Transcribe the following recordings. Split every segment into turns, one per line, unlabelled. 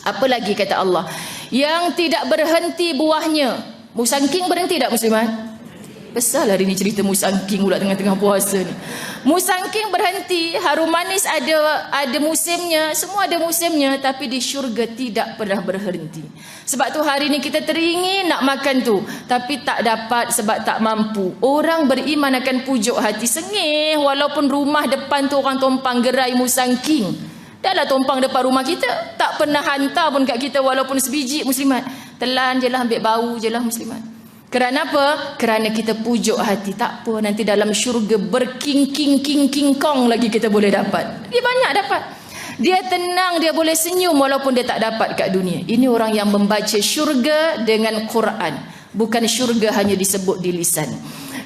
Apa lagi kata Allah? Yang tidak berhenti buahnya. Musangking berhenti tak muslimat? Besar hari ni cerita musangking pula tengah-tengah puasa ni. Musangking berhenti, harum manis ada musimnya, semua ada musimnya, tapi di syurga tidak pernah berhenti. Sebab tu hari ni kita teringin nak makan tu, tapi tak dapat sebab tak mampu. Orang beriman akan pujuk hati, sengih walaupun rumah depan tu orang tumpang gerai musangking. Dah lah tumpang depan rumah kita, tak pernah hantar pun kat kita walaupun sebiji muslimat. Telan je lah, ambil bau je lah muslimat. Kerana apa? Kerana kita pujuk hati. Tak apa, nanti dalam syurga berking-king-king-king-kong lagi kita boleh dapat. Dia banyak dapat. Dia tenang, dia boleh senyum walaupun dia tak dapat kat dunia. Ini orang yang membaca syurga dengan Quran. Bukan syurga hanya disebut di lisan.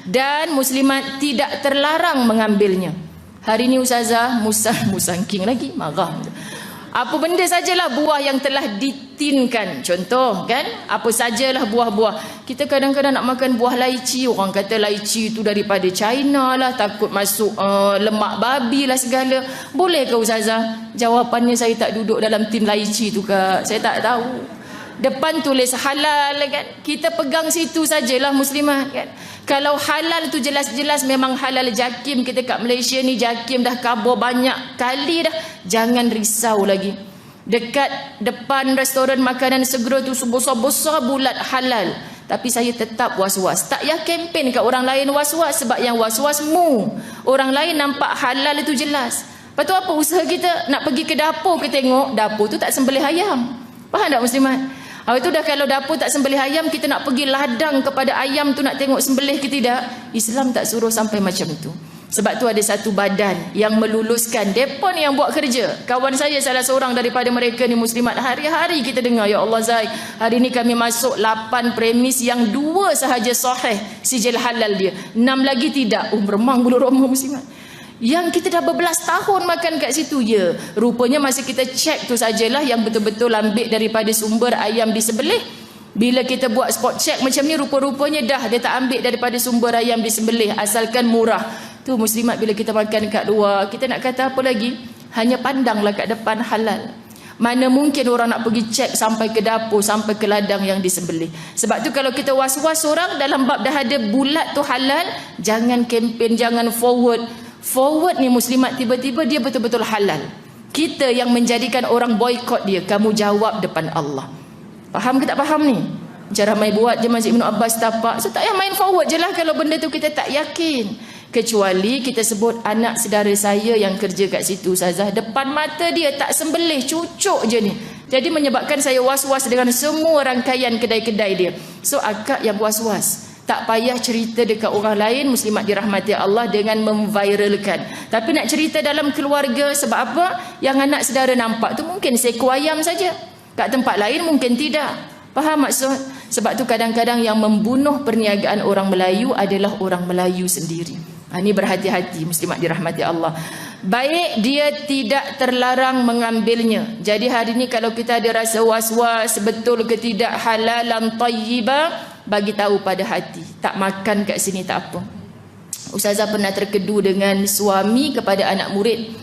Dan muslimat tidak terlarang mengambilnya. Hari ni ustazah musangking lagi marah. Apa benda sajalah buah yang telah ditinkan. Contoh kan, apa sajalah buah-buah. Kita kadang-kadang nak makan buah laici, orang kata laici itu daripada China lah, takut masuk lemak babi lah segala. Boleh ke ustazah? Jawapannya, saya tak duduk dalam tim laici tu kak. Saya tak tahu. Depan tulis halal kan. Kita pegang situ sajalah muslimah kan. Kalau halal tu jelas-jelas memang halal. Jakim kita kat Malaysia ni, jakim dah kabur banyak kali dah. Jangan risau lagi. Dekat depan restoran makanan segera tu besar-besar bulat halal. Tapi saya tetap was-was. Tak payah kempen kat orang lain was-was. Sebab yang was-was mu. Orang lain nampak halal itu jelas. Lepas tu apa usaha kita? Nak pergi ke dapur ke tengok. Dapur tu tak sembelih ayam. Faham tak muslimat? Itu dah kalau dapur tak sembelih ayam, kita nak pergi ladang kepada ayam tu nak tengok sembelih ke tidak. Islam tak suruh sampai macam tu. Sebab tu ada satu badan yang meluluskan. Mereka ni yang buat kerja. Kawan saya salah seorang daripada mereka ni muslimat. Hari-hari kita dengar, ya Allah Zai, hari ni kami masuk 8 premis yang 2 sahaja sahih sijil halal dia, 6 lagi tidak. Beremang bulu roma muslimat. Yang kita dah berbelas tahun makan kat situ. Ya, rupanya masa kita cek tu sajalah yang betul-betul ambil daripada sumber ayam disembelih. Bila kita buat spot check macam ni, rupa-rupanya dah dia tak ambil daripada sumber ayam disembelih, asalkan murah. Tu muslimat, bila kita makan kat luar, kita nak kata apa lagi? Hanya pandanglah kat depan halal. Mana mungkin orang nak pergi cek sampai ke dapur, sampai ke ladang yang disembelih. Sebab tu kalau kita was-was orang dalam bab dah ada bulat tu halal, jangan kempen, jangan forward ni muslimat, tiba-tiba dia betul-betul halal. Kita yang menjadikan orang boykot dia. Kamu jawab depan Allah. Faham ke tak faham ni? Cara main buat je Masjid Ibn Abbas tapak. So tak payah main forward je lah kalau benda tu kita tak yakin. Kecuali kita sebut anak saudara saya yang kerja kat situ ustazah, depan mata dia tak sembelih, cucuk je ni. Jadi menyebabkan saya was-was dengan semua rangkaian kedai-kedai dia. So akak yang was-was. Tak payah cerita dekat orang lain, muslimat dirahmati Allah, dengan memviralkan. Tapi nak cerita dalam keluarga, sebab apa? Yang anak saudara nampak tu mungkin seekor ayam saja. Kat tempat lain mungkin tidak. Faham maksud? Sebab tu kadang-kadang yang membunuh perniagaan orang Melayu adalah orang Melayu sendiri. Ini berhati-hati muslimat dirahmati Allah. Baik, dia tidak terlarang mengambilnya. Jadi hari ni kalau kita ada rasa was-was, betul ke tidak halalan tayyibah, bagi tahu pada hati. Tak makan kat sini tak apa. Ustazah pernah terkedu dengan suami kepada anak murid.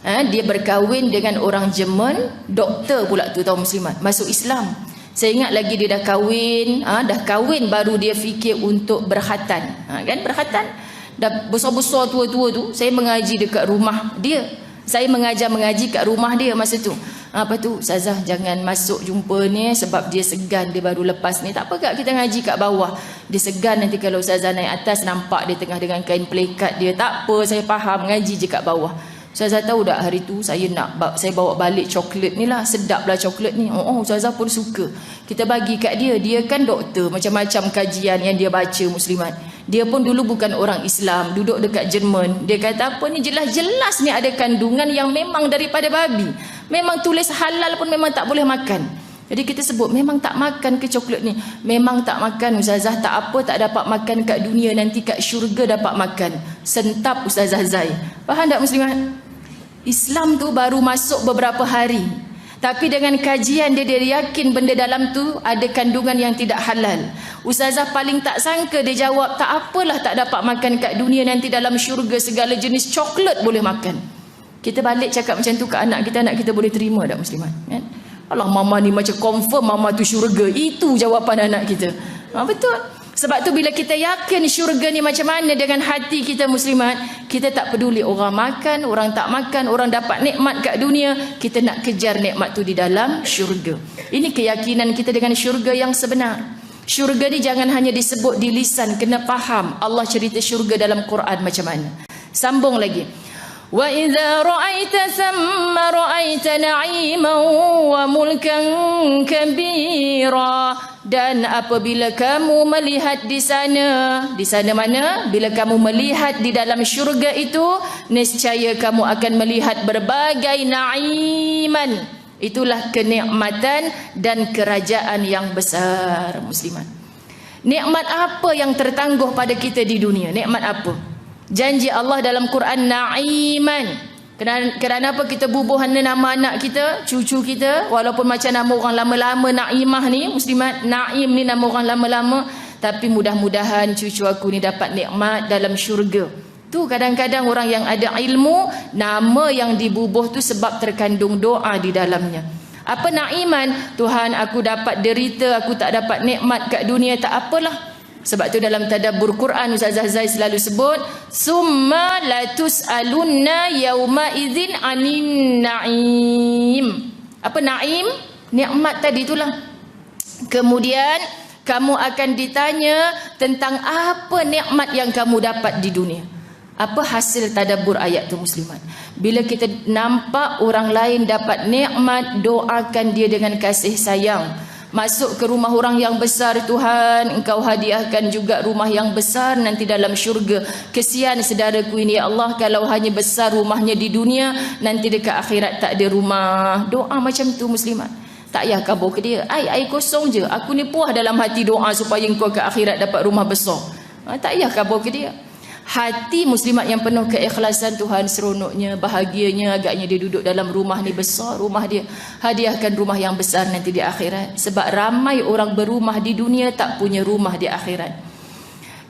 Dia berkahwin dengan orang Jerman, doktor pula tu, tahu muslimat, masuk Islam. Saya ingat lagi dia dah kahwin baru dia fikir untuk berkhatan. Kan berkhatan. Dah besar-besar tua-tua tu, saya mengaji dekat rumah dia. Saya mengaji kat rumah dia masa tu. Apa tu, ustazah jangan masuk jumpa ni sebab dia segan, dia baru lepas ni. Tak apa kak, kita ngaji kat bawah. Dia segan nanti kalau ustazah naik atas nampak dia tengah dengan kain pelikat dia. Tak apa, saya faham, ngaji je kat bawah. Ustazah tahu tak hari tu saya bawa balik coklat ni lah. Sedap lah coklat ni. Ustazah pun suka. Kita bagi kat dia. Dia kan doktor, macam-macam kajian yang dia baca muslimat. Dia pun dulu bukan orang Islam, duduk dekat Jerman. Dia kata apa ni, jelas-jelas ni ada kandungan yang memang daripada babi. Memang tulis halal pun memang tak boleh makan. Jadi kita sebut memang tak makan ke coklat ni. Memang tak makan ustazah, tak apa, tak dapat makan kat dunia, nanti kat syurga dapat makan. Sentap ustazah Zai. Faham tak muslimat? Islam tu baru masuk beberapa hari, tapi dengan kajian dia yakin benda dalam tu ada kandungan yang tidak halal. Ustazah paling tak sangka dia jawab, tak apalah tak dapat makan kat dunia, nanti dalam syurga segala jenis coklat boleh makan. Kita balik cakap macam tu ke anak kita boleh terima tak muslimat? Kan? Alah, mama ni macam confirm mama tu syurga. Itu jawapan anak kita. Betul. Sebab tu bila kita yakin syurga ni macam mana dengan hati kita muslimat, kita tak peduli orang makan, orang tak makan, orang dapat nikmat kat dunia, kita nak kejar nikmat tu di dalam syurga. Ini keyakinan kita dengan syurga yang sebenar. Syurga ni jangan hanya disebut di lisan, kena faham Allah cerita syurga dalam Quran macam mana. Sambung lagi. Wa idza ra'aita thamma ra'aita na'iman wa mulkan kabira. Dan apabila kamu melihat di sana mana? Bila kamu melihat di dalam syurga itu, niscaya kamu akan melihat berbagai na'iman. Itulah kenikmatan dan kerajaan yang besar, muslimat. Nikmat apa yang tertangguh pada kita di dunia? Nikmat apa? Janji Allah dalam Quran, na'iman. Kerana apa kita bubuhan nama anak kita, cucu kita, walaupun macam nama orang lama-lama Naimah ni, muslimat, Naim ni nama orang lama-lama, tapi mudah-mudahan cucu aku ni dapat nikmat dalam syurga. Tu kadang-kadang orang yang ada ilmu, nama yang dibubuh tu sebab terkandung doa di dalamnya. Apa naiman? Tuhan, aku dapat derita, aku tak dapat nikmat kat dunia, tak apalah. Sebab tu dalam tadabbur Quran Ustazah Zai selalu sebut, summa latus'alunna yauma idzin anin na'im. Apa na'im? Nikmat tadi itulah. Kemudian kamu akan ditanya tentang apa nikmat yang kamu dapat di dunia. Apa hasil tadabbur ayat tu, muslimat? Bila kita nampak orang lain dapat nikmat, doakan dia dengan kasih sayang. Masuk ke rumah orang yang besar, Tuhan, Engkau hadiahkan juga rumah yang besar nanti dalam syurga. Kesian saudaraku ini, ya Allah, kalau hanya besar rumahnya di dunia, nanti dekat akhirat tak ada rumah. Doa macam tu, muslimat. Tak payah kabur ke dia. Air kosong je. Aku ni puas dalam hati doa supaya engkau ke akhirat dapat rumah besar. Tak payah kabur ke dia. Hati muslimat yang penuh keikhlasan, Tuhan seronoknya, bahagianya, agaknya dia duduk dalam rumah ni besar, rumah dia, hadiahkan rumah yang besar nanti di akhirat. Sebab ramai orang berumah di dunia tak punya rumah di akhirat.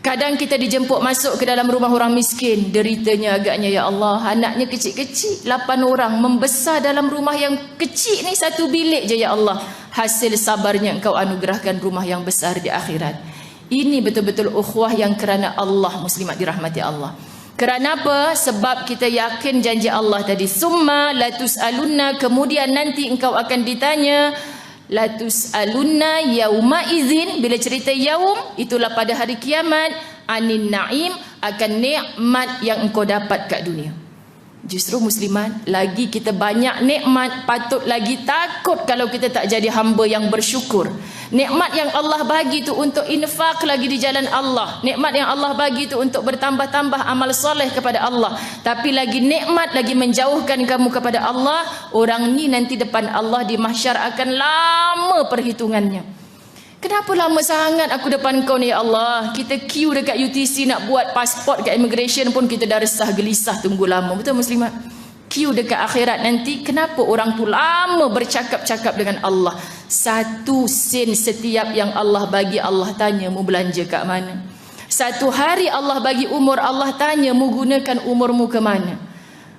Kadang kita dijemput masuk ke dalam rumah orang miskin, deritanya agaknya, ya Allah, anaknya kecil-kecil, 8 orang, membesar dalam rumah yang kecil ni, 1 bilik je, ya Allah. Hasil sabarnya engkau anugerahkan rumah yang besar di akhirat. Ini betul-betul ukhuwah yang kerana Allah, muslimat dirahmati Allah. Kerana apa? Sebab kita yakin janji Allah tadi, summa latus'alunna, kemudian nanti engkau akan ditanya, latus'alunna yauma izin. Bila cerita yaum, itulah pada hari kiamat, anin na'im, akan nikmat yang engkau dapat kat dunia. Justru muslimat, lagi kita banyak nikmat, patut lagi takut kalau kita tak jadi hamba yang bersyukur. Nikmat yang Allah bagi tu untuk infak lagi di jalan Allah. Nikmat yang Allah bagi tu untuk bertambah-tambah amal soleh kepada Allah. Tapi lagi nikmat, lagi menjauhkan kamu kepada Allah. Orang ni nanti depan Allah di mahsyar akan lama perhitungannya. Kenapa lama sangat aku depan kau ni, ya Allah? Kita queue dekat UTC nak buat pasport kat immigration pun kita dah resah gelisah tunggu lama. Betul muslimat? Queue dekat akhirat nanti, kenapa orang tu lama bercakap-cakap dengan Allah? 1 sen setiap yang Allah bagi, Allah tanya mu belanja kat mana? 1 hari Allah bagi umur, Allah tanya mu gunakan umurmu ke mana?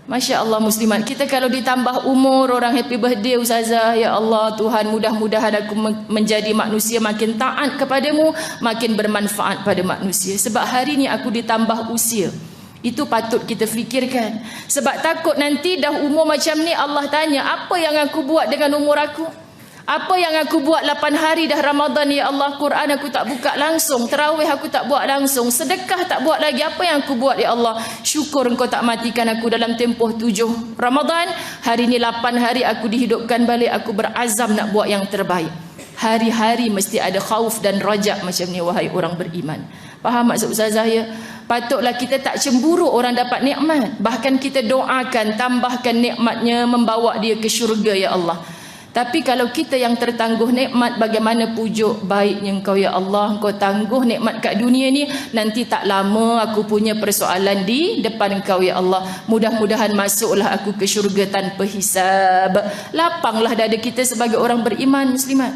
Masya Allah muslimat, kita kalau ditambah umur, orang happy birthday Ustazah, ya Allah Tuhan, mudah-mudahan aku menjadi manusia makin taat kepadamu, makin bermanfaat pada manusia. Sebab hari ni aku ditambah usia. Itu patut kita fikirkan. Sebab takut nanti dah umur macam ni, Allah tanya, apa yang aku buat dengan umur aku? Apa yang aku buat 8 hari dah Ramadan, ya Allah? Quran aku tak buka langsung, tarawih aku tak buat langsung, sedekah tak buat lagi. Apa yang aku buat, ya Allah? Syukur engkau tak matikan aku dalam tempoh 7 Ramadan. Hari ni 8 hari aku dihidupkan balik, aku berazam nak buat yang terbaik. Hari-hari mesti ada khauf dan rajak macam ni, wahai orang beriman. Faham maksud Ustazah, ya? Patutlah kita tak cemburu orang dapat nikmat. Bahkan kita doakan, tambahkan nikmatnya, membawa dia ke syurga, ya Allah. Tapi kalau kita yang tertangguh nikmat, bagaimana pujuk baiknya engkau, ya Allah, engkau tangguh nikmat kat dunia ni, nanti tak lama aku punya persoalan di depan engkau, ya Allah. Mudah-mudahan masuklah aku ke syurga tanpa hisab. Lapanglah dada kita sebagai orang beriman, muslimat.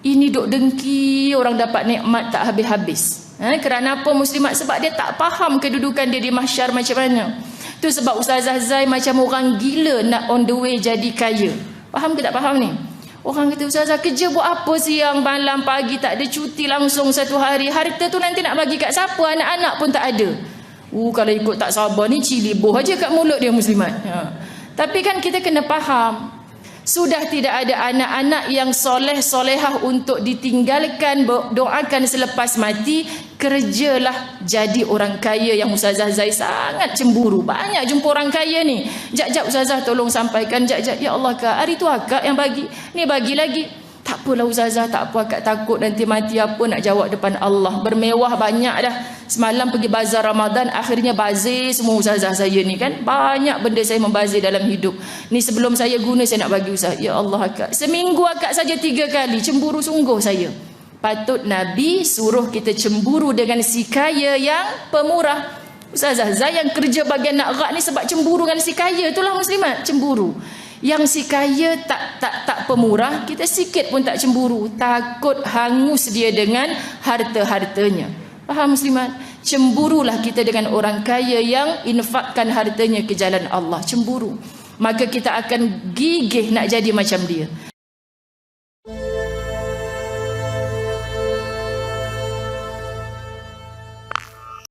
Ini duk dengki orang dapat nikmat tak habis-habis. Kerana apa muslimat? Sebab dia tak faham kedudukan dia di mahsyar macam mana. Tu sebab Ustazah Zai macam orang gila nak on the way jadi kaya. Faham ke tak faham ni? Orang kata, Ustazah kerja buat apa siang, malam, pagi, tak ada cuti langsung satu hari. Harta tu nanti nak bagi kat siapa? Anak-anak pun tak ada. Kalau ikut tak sabar ni ciliboh aja kat mulut dia muslimat. Tapi kan kita kena faham, sudah tidak ada anak-anak yang soleh-solehah untuk ditinggalkan, doakan selepas mati. Kerjalah jadi orang kaya. Yang Ustazah Zai sangat cemburu. Banyak jumpa orang kaya ni. Jap-jap Ustazah tolong sampaikan. Jap-jap, ya Allah Kak, hari tu akak yang bagi, ni bagi lagi. Tak apalah Ustazah, tak apa, akak takut nanti mati apa nak jawab depan Allah. Bermewah banyak dah. Semalam pergi bazar Ramadan, akhirnya bazir semua Ustazah saya ni kan. Banyak benda saya membazir dalam hidup ni. Sebelum saya guna, saya nak bagi Ustazah. Ya Allah akak, seminggu akak saja 3 kali. Cemburu sungguh saya. Patut Nabi suruh kita cemburu dengan si kaya yang pemurah. Ustazah Zai yang kerja bagian nak rak ni sebab cemburu dengan si kaya. Itulah muslimat, cemburu. Yang si kaya tak pemurah, kita sikit pun tak cemburu. Takut hangus dia dengan harta-hartanya. Faham muslimat? Cemburulah kita dengan orang kaya yang infakkan hartanya ke jalan Allah. Cemburu. Maka kita akan gigih nak jadi macam dia.